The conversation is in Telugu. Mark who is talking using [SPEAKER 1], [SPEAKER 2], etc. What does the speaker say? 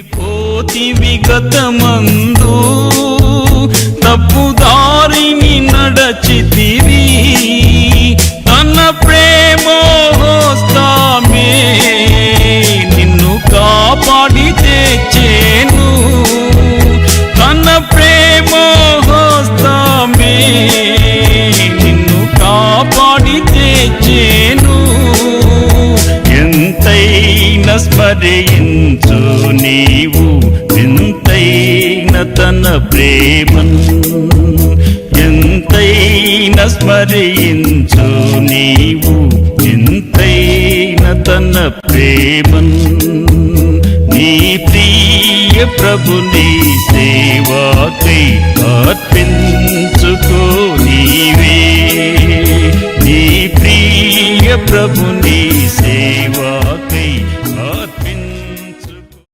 [SPEAKER 1] పోతివి గతమందు తప్పుదారిని నడచితివి తన ప్రేమ హస్తామే నిన్ను కాపాడి తెచ్చేను తన ప్రేమ హస్తామే నిన్ను కాపాడి తెచ్చేను ఎంతైనా స్మరించు నీవు ఎంతైన తన ప్రేమను ఎంతైనా స్మరించు నీవు ఎంతైన తన ప్రేమను నీ ప్రియ ప్రభుని సేవాకై అర్పించుకో నీవే నీ ప్రియ ప్రభుని సేవ